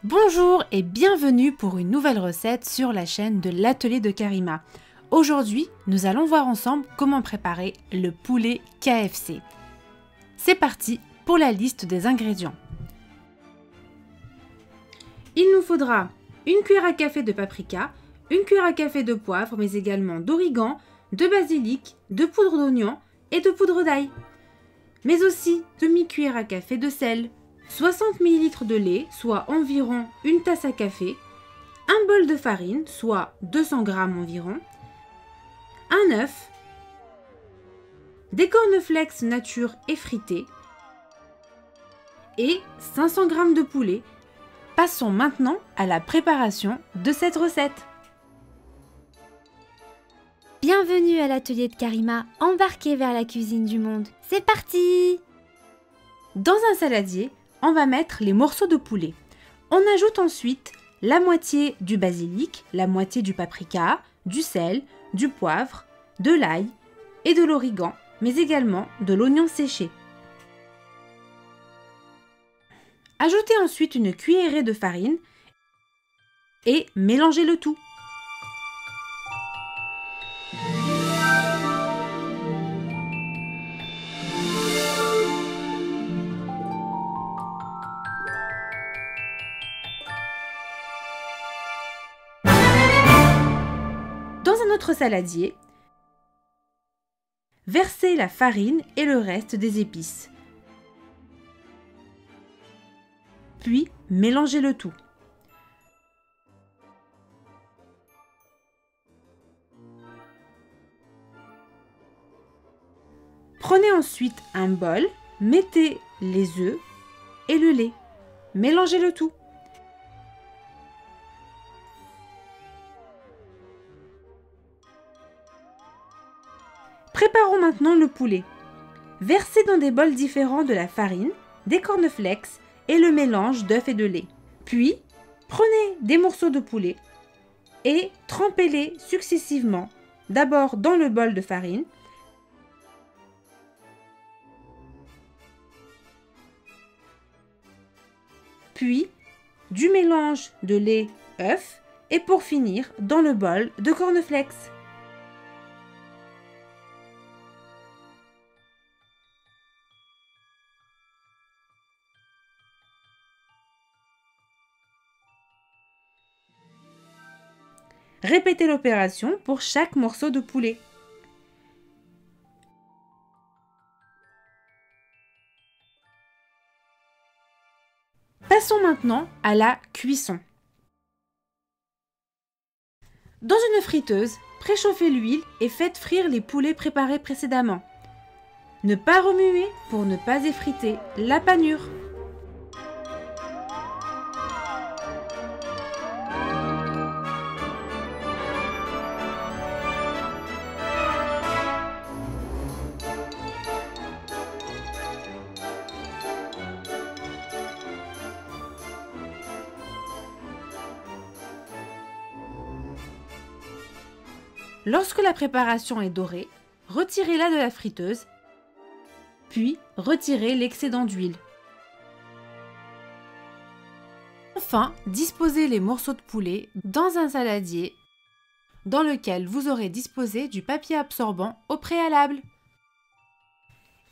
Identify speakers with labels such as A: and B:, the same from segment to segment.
A: Bonjour et bienvenue pour une nouvelle recette sur la chaîne de l'atelier de Karima. Aujourd'hui, nous allons voir ensemble comment préparer le poulet KFC. C'est parti pour la liste des ingrédients. Il nous faudra une cuillère à café de paprika, une cuillère à café de poivre, mais également d'origan, de basilic, de poudre d'oignon et de poudre d'ail. Mais aussi demi-cuillère à café de sel, 60 ml de lait, soit environ une tasse à café, un bol de farine, soit 200 g environ, un œuf, des cornflakes nature effrités et 500 g de poulet. Passons maintenant à la préparation de cette recette.
B: Bienvenue à l'atelier de Karima, embarquez vers la cuisine du monde. C'est parti!
A: Dans un saladier, on va mettre les morceaux de poulet. On ajoute ensuite la moitié du basilic, la moitié du paprika, du sel, du poivre, de l'ail et de l'origan, mais également de l'oignon séché. Ajoutez ensuite une cuillerée de farine et mélangez le tout. Dans un autre saladier, versez la farine et le reste des épices. Puis, mélangez le tout. Prenez ensuite un bol, mettez les œufs et le lait. Mélangez le tout. Préparons maintenant le poulet. Versez dans des bols différents de la farine, des cornflakes et le mélange d'œufs et de lait. Puis, prenez des morceaux de poulet et trempez-les successivement, d'abord dans le bol de farine, puis du mélange de lait, œufs et pour finir dans le bol de cornflakes. Répétez l'opération pour chaque morceau de poulet. Passons maintenant à la cuisson. Dans une friteuse, préchauffez l'huile et faites frire les poulets préparés précédemment. Ne pas remuer pour ne pas effriter la panure. Lorsque la préparation est dorée, retirez-la de la friteuse, puis retirez l'excédent d'huile. Enfin, disposez les morceaux de poulet dans un saladier dans lequel vous aurez disposé du papier absorbant au préalable.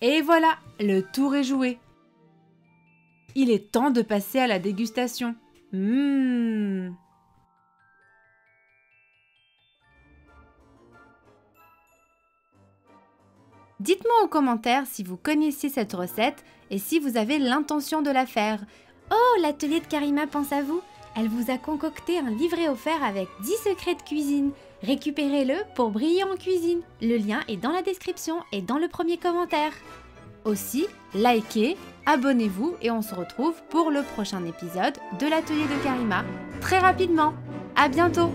A: Et voilà, le tour est joué. Il est temps de passer à la dégustation.
B: Dites-moi en commentaire si vous connaissiez cette recette et si vous avez l'intention de la faire. Oh, l'atelier de Karima pense à vous. Elle vous a concocté un livret offert avec 10 secrets de cuisine. Récupérez-le pour briller en cuisine. Le lien est dans la description et dans le premier commentaire. Aussi, likez, abonnez-vous et on se retrouve pour le prochain épisode de l'atelier de Karima très rapidement. À bientôt!